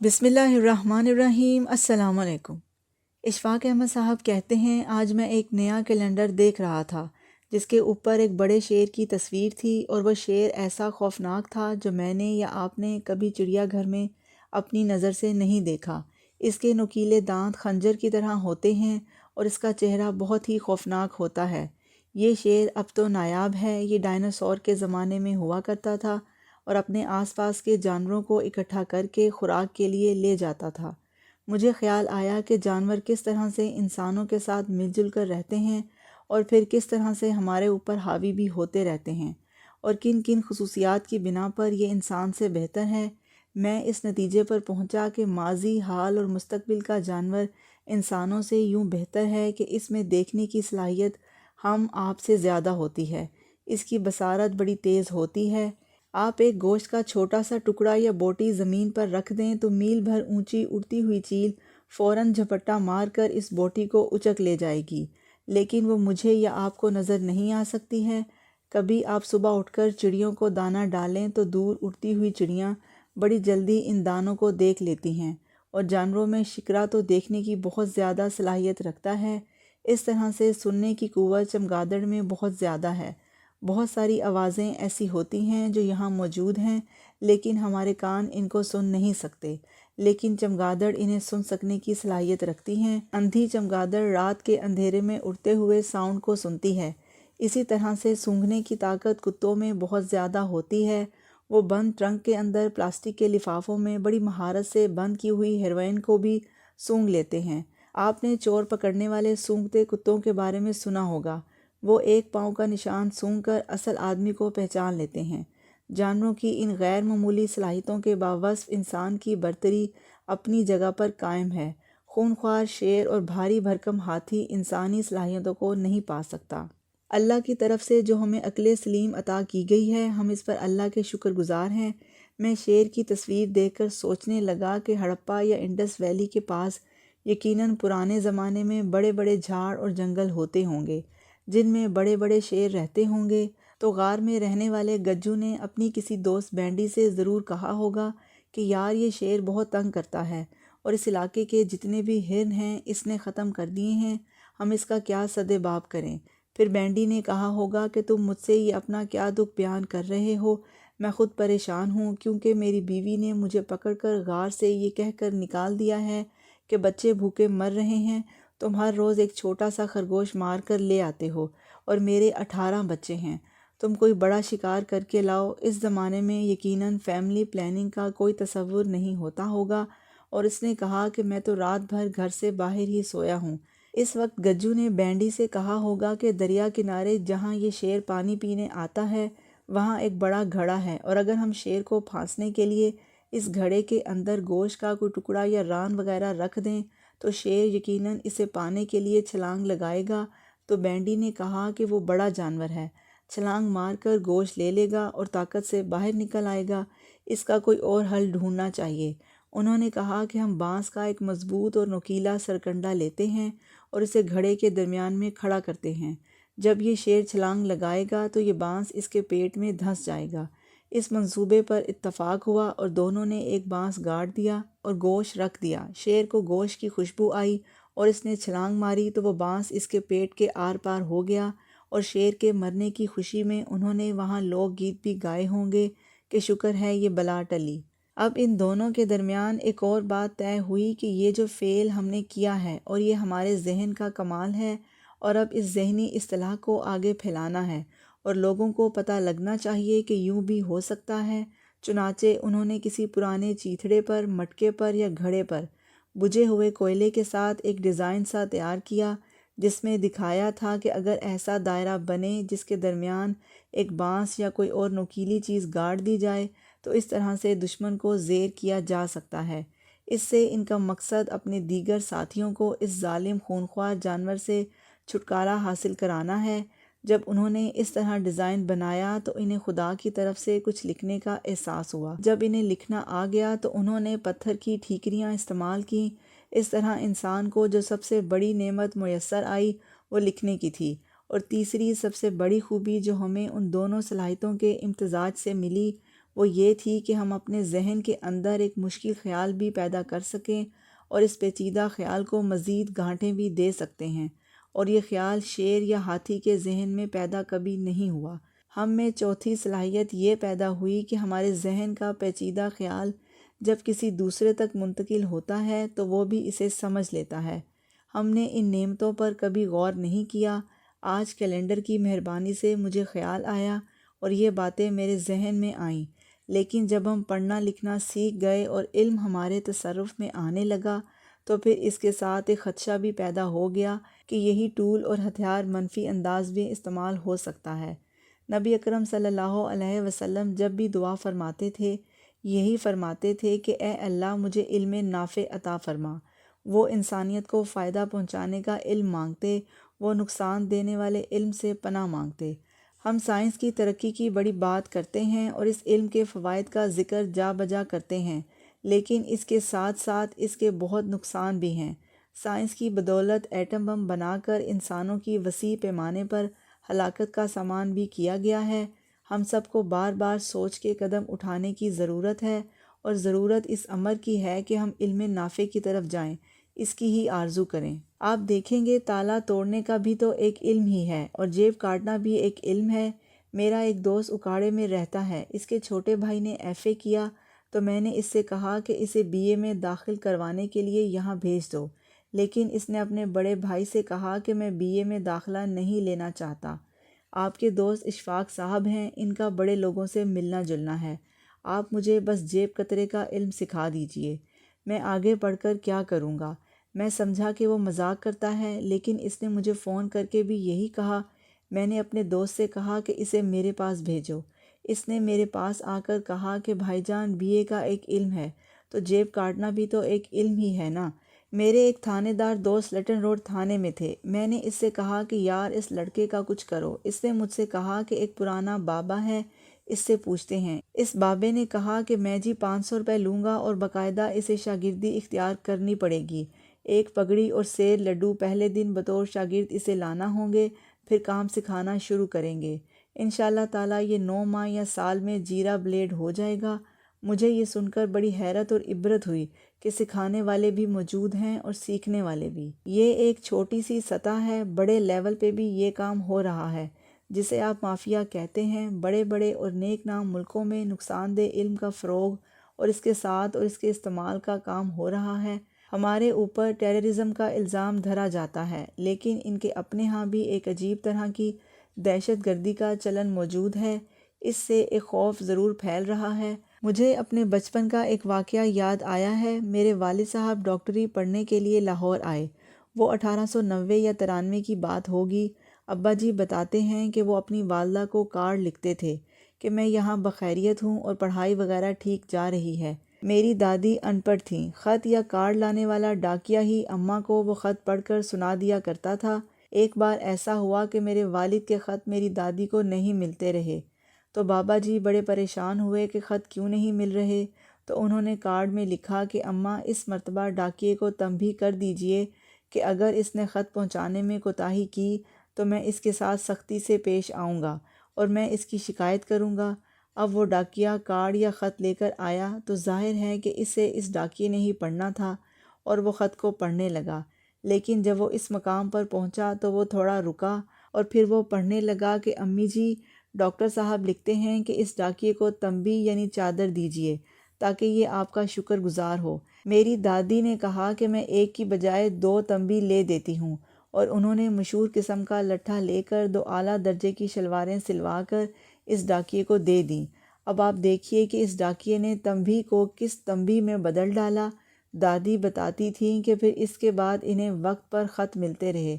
بسم اللہ الرحمن الرحیم۔ السلام علیکم۔ اشفاق احمد صاحب کہتے ہیں، آج میں ایک نیا کیلنڈر دیکھ رہا تھا جس کے اوپر ایک بڑے شیر کی تصویر تھی، اور وہ شیر ایسا خوفناک تھا جو میں نے یا آپ نے کبھی چڑیا گھر میں اپنی نظر سے نہیں دیکھا۔ اس کے نوکیلے دانت خنجر کی طرح ہوتے ہیں اور اس کا چہرہ بہت ہی خوفناک ہوتا ہے۔ یہ شیر اب تو نایاب ہے، یہ ڈائناسور کے زمانے میں ہوا کرتا تھا اور اپنے آس پاس کے جانوروں کو اکٹھا کر کے خوراک کے لیے لے جاتا تھا۔ مجھے خیال آیا کہ جانور کس طرح سے انسانوں کے ساتھ مل جل کر رہتے ہیں اور پھر کس طرح سے ہمارے اوپر حاوی بھی ہوتے رہتے ہیں، اور کن کن خصوصیات کی بنا پر یہ انسان سے بہتر ہے۔ میں اس نتیجے پر پہنچا کہ ماضی، حال اور مستقبل کا جانور انسانوں سے یوں بہتر ہے کہ اس میں دیکھنے کی صلاحیت ہم آپ سے زیادہ ہوتی ہے، اس کی بصارت بڑی تیز ہوتی ہے۔ آپ ایک گوشت کا چھوٹا سا ٹکڑا یا بوٹی زمین پر رکھ دیں تو میل بھر اونچی اڑتی ہوئی چیل فوراً جھپٹا مار کر اس بوٹی کو اچک لے جائے گی، لیکن وہ مجھے یا آپ کو نظر نہیں آ سکتی ہے۔ کبھی آپ صبح اٹھ کر چڑیوں کو دانہ ڈالیں تو دور اڑتی ہوئی چڑیاں بڑی جلدی ان دانوں کو دیکھ لیتی ہیں، اور جانوروں میں شکرا تو دیکھنے کی بہت زیادہ صلاحیت رکھتا ہے۔ اس طرح سے سننے کی قوت چمگادڑ میں بہت زیادہ ہے۔ بہت ساری آوازیں ایسی ہوتی ہیں جو یہاں موجود ہیں لیکن ہمارے کان ان کو سن نہیں سکتے، لیکن چمگادڑ انہیں سن سکنے کی صلاحیت رکھتی ہیں۔ اندھی چمگادڑ رات کے اندھیرے میں اڑتے ہوئے ساؤنڈ کو سنتی ہے۔ اسی طرح سے سونگھنے کی طاقت کتوں میں بہت زیادہ ہوتی ہے۔ وہ بند ٹرنک کے اندر پلاسٹک کے لفافوں میں بڑی مہارت سے بند کی ہوئی ہیروئن کو بھی سونگھ لیتے ہیں۔ آپ نے چور پکڑنے والے سونگھتے کتوں کے بارے میں سنا ہوگا۔ وہ ایک پاؤں کا نشان سونگھ کر اصل آدمی کو پہچان لیتے ہیں۔ جانوروں کی ان غیر معمولی صلاحیتوں کے باوصف انسان کی برتری اپنی جگہ پر قائم ہے۔ خونخوار شیر اور بھاری بھرکم ہاتھی انسانی صلاحیتوں کو نہیں پا سکتا۔ اللہ کی طرف سے جو ہمیں عقل سلیم عطا کی گئی ہے، ہم اس پر اللہ کے شکر گزار ہیں۔ میں شیر کی تصویر دیکھ کر سوچنے لگا کہ ہڑپا یا انڈس ویلی کے پاس یقیناً پرانے زمانے میں بڑے بڑے جھاڑ اور جنگل ہوتے ہوں گے جن میں بڑے بڑے شیر رہتے ہوں گے، تو غار میں رہنے والے گجو نے اپنی کسی دوست بینڈی سے ضرور کہا ہوگا کہ یار یہ شیر بہت تنگ کرتا ہے اور اس علاقے کے جتنے بھی ہرن ہیں اس نے ختم کر دیے ہیں، ہم اس کا کیا سدباب کریں۔ پھر بینڈی نے کہا ہوگا کہ تم مجھ سے یہ اپنا کیا دکھ بیان کر رہے ہو، میں خود پریشان ہوں کیونکہ میری بیوی نے مجھے پکڑ کر غار سے یہ کہہ کر نکال دیا ہے کہ بچے بھوکے مر رہے ہیں، تم ہر روز ایک چھوٹا سا خرگوش مار کر لے آتے ہو اور میرے 18 بچے ہیں، تم کوئی بڑا شکار کر کے لاؤ۔ اس زمانے میں یقیناً فیملی پلاننگ کا کوئی تصور نہیں ہوتا ہوگا، اور اس نے کہا کہ میں تو رات بھر گھر سے باہر ہی سویا ہوں۔ اس وقت گجو نے بینڈی سے کہا ہوگا کہ دریا کنارے جہاں یہ شیر پانی پینے آتا ہے وہاں ایک بڑا گھڑا ہے، اور اگر ہم شیر کو پھانسنے کے لیے اس گھڑے کے اندر گوشت کا کوئی ٹکڑا یا ران وغیرہ رکھ دیں تو شیر یقیناً اسے پانے کے لیے چھلانگ لگائے گا۔ تو بینڈی نے کہا کہ وہ بڑا جانور ہے، چھلانگ مار کر گوشت لے لے گا اور طاقت سے باہر نکل آئے گا، اس کا کوئی اور حل ڈھونڈنا چاہیے۔ انہوں نے کہا کہ ہم بانس کا ایک مضبوط اور نوکیلا سرکنڈا لیتے ہیں اور اسے گھڑے کے درمیان میں کھڑا کرتے ہیں۔ جب یہ شیر چھلانگ لگائے گا تو یہ بانس اس کے پیٹ میں دھنس جائے گا۔ اس منصوبے پر اتفاق ہوا اور دونوں نے ایک بانس گاڑ دیا اور گوشت رکھ دیا۔ شیر کو گوشت کی خوشبو آئی اور اس نے چھلانگ ماری تو وہ بانس اس کے پیٹ کے آر پار ہو گیا، اور شیر کے مرنے کی خوشی میں انہوں نے وہاں لوک گیت بھی گائے ہوں گے کہ شکر ہے یہ بلا ٹلی۔ اب ان دونوں کے درمیان ایک اور بات طے ہوئی کہ یہ جو فعل ہم نے کیا ہے اور یہ ہمارے ذہن کا کمال ہے، اور اب اس ذہنی اصطلاح کو آگے پھیلانا ہے اور لوگوں کو پتہ لگنا چاہیے کہ یوں بھی ہو سکتا ہے۔ چنانچہ انہوں نے کسی پرانے چیتھڑے پر، مٹکے پر یا گھڑے پر بجھے ہوئے کوئلے کے ساتھ ایک ڈیزائن سا تیار کیا جس میں دکھایا تھا کہ اگر ایسا دائرہ بنے جس کے درمیان ایک بانس یا کوئی اور نوکیلی چیز گاڑ دی جائے تو اس طرح سے دشمن کو زیر کیا جا سکتا ہے۔ اس سے ان کا مقصد اپنے دیگر ساتھیوں کو اس ظالم خونخوار جانور سے چھٹکارا حاصل کرانا ہے۔ جب انہوں نے اس طرح ڈیزائن بنایا تو انہیں خدا کی طرف سے کچھ لکھنے کا احساس ہوا۔ جب انہیں لکھنا آ گیا تو انہوں نے پتھر کی ٹھیکریاں استعمال کیں۔ اس طرح انسان کو جو سب سے بڑی نعمت میسر آئی وہ لکھنے کی تھی، اور تیسری سب سے بڑی خوبی جو ہمیں ان دونوں صلاحیتوں کے امتزاج سے ملی وہ یہ تھی کہ ہم اپنے ذہن کے اندر ایک مشکل خیال بھی پیدا کر سکیں اور اس پیچیدہ خیال کو مزید گانٹھیں بھی دے سکتے ہیں، اور یہ خیال شیر یا ہاتھی کے ذہن میں پیدا کبھی نہیں ہوا۔ ہم میں چوتھی صلاحیت یہ پیدا ہوئی کہ ہمارے ذہن کا پیچیدہ خیال جب کسی دوسرے تک منتقل ہوتا ہے تو وہ بھی اسے سمجھ لیتا ہے۔ ہم نے ان نعمتوں پر کبھی غور نہیں کیا۔ آج کیلنڈر کی مہربانی سے مجھے خیال آیا اور یہ باتیں میرے ذہن میں آئیں، لیکن جب ہم پڑھنا لکھنا سیکھ گئے اور علم ہمارے تصرف میں آنے لگا تو پھر اس کے ساتھ ایک خدشہ بھی پیدا ہو گیا کہ یہی ٹول اور ہتھیار منفی انداز میں استعمال ہو سکتا ہے۔ نبی اکرم صلی اللہ علیہ وسلم جب بھی دعا فرماتے تھے یہی فرماتے تھے کہ اے اللہ مجھے علم نافع عطا فرما۔ وہ انسانیت کو فائدہ پہنچانے کا علم مانگتے، وہ نقصان دینے والے علم سے پناہ مانگتے۔ ہم سائنس کی ترقی کی بڑی بات کرتے ہیں اور اس علم کے فوائد کا ذکر جا بجا کرتے ہیں، لیکن اس کے ساتھ ساتھ اس کے بہت نقصان بھی ہیں۔ سائنس کی بدولت ایٹم بم بنا کر انسانوں کی وسیع پیمانے پر ہلاکت کا سامان بھی کیا گیا ہے۔ ہم سب کو بار بار سوچ کے قدم اٹھانے کی ضرورت ہے، اور ضرورت اس امر کی ہے کہ ہم علم نافع کی طرف جائیں، اس کی ہی آرزو کریں۔ آپ دیکھیں گے تالا توڑنے کا بھی تو ایک علم ہی ہے، اور جیب کاٹنا بھی ایک علم ہے۔ میرا ایک دوست اکاڑے میں رہتا ہے، اس کے چھوٹے بھائی نے ایف اے کیا تو میں نے اس سے کہا کہ اسے بی اے میں داخل کروانے کے لیے یہاں بھیج دو، لیکن اس نے اپنے بڑے بھائی سے کہا کہ میں بی اے میں داخلہ نہیں لینا چاہتا۔ آپ کے دوست اشفاق صاحب ہیں، ان کا بڑے لوگوں سے ملنا جلنا ہے۔ آپ مجھے بس جیب کترے کا علم سکھا دیجئے، میں آگے پڑھ کر کیا کروں گا۔ میں سمجھا کہ وہ مذاق کرتا ہے، لیکن اس نے مجھے فون کر کے بھی یہی کہا۔ میں نے اپنے دوست سے کہا کہ اسے میرے پاس بھیجو۔ اس نے میرے پاس آ کر کہا کہ بھائی جان بی اے کا ایک علم ہے تو جیب کاٹنا بھی تو ایک علم ہی ہے نا۔ میرے ایک تھانے دار دوست لٹن روڈ تھانے میں تھے، میں نے اس سے کہا کہ یار اس لڑکے کا کچھ کرو۔ اس نے مجھ سے کہا کہ ایک پرانا بابا ہے، اس سے پوچھتے ہیں۔ اس بابے نے کہا کہ میں جی 500 روپے لوں گا اور باقاعدہ اسے شاگردی اختیار کرنی پڑے گی، ایک پگڑی اور سیر لڈو پہلے دن بطور شاگرد اسے لانا ہوں گے، پھر کام سکھانا شروع کریں گے۔ انشاءاللہ تعالیٰ یہ 9 ماہ یا سال میں جیرا بلیڈ ہو جائے گا۔ مجھے یہ سن کر بڑی حیرت اور عبرت ہوئی کہ سکھانے والے بھی موجود ہیں اور سیکھنے والے بھی۔ یہ ایک چھوٹی سی سطح ہے، بڑے لیول پہ بھی یہ کام ہو رہا ہے جسے آپ مافیا کہتے ہیں۔ بڑے بڑے اور نیک نام ملکوں میں نقصان دہ علم کا فروغ اور اس کے ساتھ اور اس کے استعمال کا کام ہو رہا ہے۔ ہمارے اوپر ٹیررزم کا الزام دھرا جاتا ہے، لیکن ان کے اپنے ہاں بھی ایک عجیب طرح کی دہشت گردی کا چلن موجود ہے۔ اس سے ایک خوف ضرور پھیل رہا ہے۔ مجھے اپنے بچپن کا ایک واقعہ یاد آیا ہے۔ میرے والد صاحب ڈاکٹری پڑھنے کے لیے لاہور آئے۔ وہ 1890 یا 93 کی بات ہوگی۔ ابا جی بتاتے ہیں کہ وہ اپنی والدہ کو کارڈ لکھتے تھے کہ میں یہاں بخیریت ہوں اور پڑھائی وغیرہ ٹھیک جا رہی ہے۔ میری دادی ان پڑھ تھیں، خط یا کارڈ لانے والا ڈاکیا ہی اماں کو وہ خط پڑھ کر سنا دیا کرتا تھا۔ ایک بار ایسا ہوا کہ میرے والد کے خط میری دادی کو نہیں ملتے رہے، تو بابا جی بڑے پریشان ہوئے کہ خط کیوں نہیں مل رہے، تو انہوں نے کارڈ میں لکھا کہ اماں اس مرتبہ ڈاکیے کو تنبیہ کر دیجئے کہ اگر اس نے خط پہنچانے میں کوتاہی کی تو میں اس کے ساتھ سختی سے پیش آؤں گا اور میں اس کی شکایت کروں گا۔ اب وہ ڈاکیا کارڈ یا خط لے کر آیا تو ظاہر ہے کہ اسے اس ڈاکیے نے ہی پڑھنا تھا، اور وہ خط کو پڑھنے لگا۔ لیکن جب وہ اس مقام پر پہنچا تو وہ تھوڑا رکا اور پھر وہ پڑھنے لگا کہ امی جی ڈاکٹر صاحب لکھتے ہیں کہ اس ڈاکیے کو تنبیہ یعنی چادر دیجئے تاکہ یہ آپ کا شکر گزار ہو۔ میری دادی نے کہا کہ میں ایک کی بجائے 2 تنبیہ لے دیتی ہوں، اور انہوں نے مشہور قسم کا لٹھا لے کر 2 اعلیٰ درجے کی شلواریں سلوا کر اس ڈاکیے کو دے دیں۔ اب آپ دیکھیے کہ اس ڈاکیے نے تنبیہ کو کس تنبیہ میں بدل ڈالا۔ دادی بتاتی تھیں کہ پھر اس کے بعد انہیں وقت پر خط ملتے رہے۔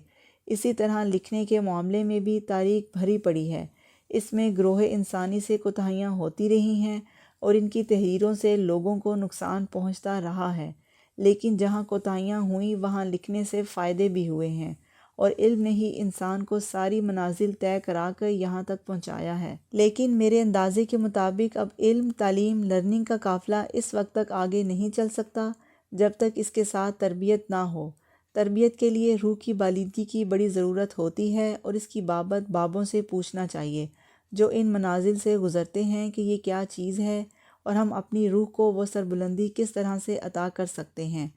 اسی طرح لکھنے کے معاملے میں بھی تاریخ بھری پڑی ہے۔ اس میں گروہ انسانی سے کوتاہیاں ہوتی رہی ہیں اور ان کی تحریروں سے لوگوں کو نقصان پہنچتا رہا ہے، لیکن جہاں کوتاہیاں ہوئیں وہاں لکھنے سے فائدے بھی ہوئے ہیں، اور علم نے ہی انسان کو ساری منازل طے کرا کر یہاں تک پہنچایا ہے۔ لیکن میرے اندازے کے مطابق اب علم، تعلیم، لرننگ کا قافلہ اس وقت تک آگے نہیں چل سکتا جب تک اس کے ساتھ تربیت نہ ہو۔ تربیت کے لیے روح کی بالیدگی کی بڑی ضرورت ہوتی ہے، اور اس کی بابت بابوں سے پوچھنا چاہیے۔ جو ان منازل سے گزرتے ہیں کہ یہ کیا چیز ہے اور ہم اپنی روح کو وہ سربلندی کس طرح سے عطا کر سکتے ہیں۔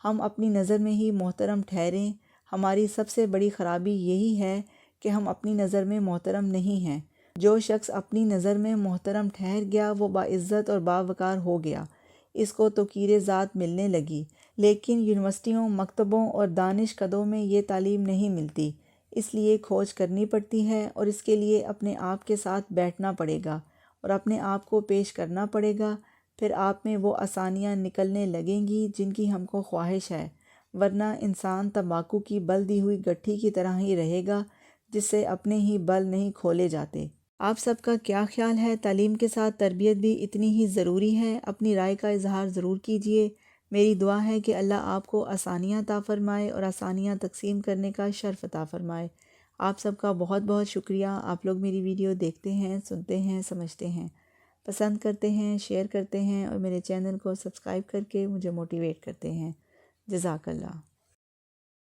ہم اپنی نظر میں ہی محترم ٹھہریں۔ ہماری سب سے بڑی خرابی یہی ہے کہ ہم اپنی نظر میں محترم نہیں ہیں۔ جو شخص اپنی نظر میں محترم ٹھہر گیا وہ باعزت اور باوقار ہو گیا، اس کو توقیر ذات ملنے لگی۔ لیکن یونیورسٹیوں، مکتبوں اور دانش کدوں میں یہ تعلیم نہیں ملتی، اس لیے کھوج کرنی پڑتی ہے اور اس کے لیے اپنے آپ کے ساتھ بیٹھنا پڑے گا اور اپنے آپ کو پیش کرنا پڑے گا۔ پھر آپ میں وہ آسانیاں نکلنے لگیں گی جن کی ہم کو خواہش ہے، ورنہ انسان تمباکو کی بل دی ہوئی گٹھی کی طرح ہی رہے گا جس سے اپنے ہی بل نہیں کھولے جاتے۔ آپ سب کا کیا خیال ہے؟ تعلیم کے ساتھ تربیت بھی اتنی ہی ضروری ہے؟ اپنی رائے کا اظہار ضرور کیجیے۔ میری دعا ہے کہ اللہ آپ کو آسانیاں عطا فرمائے اور آسانیاں تقسیم کرنے کا شرف عطا فرمائے۔ آپ سب کا بہت بہت شکریہ۔ آپ لوگ میری ویڈیو دیکھتے ہیں، سنتے ہیں، سمجھتے ہیں، پسند کرتے ہیں، شیئر کرتے ہیں اور میرے چینل کو سبسکرائب کر کے مجھے موٹیویٹ کرتے ہیں۔ جزاک اللہ۔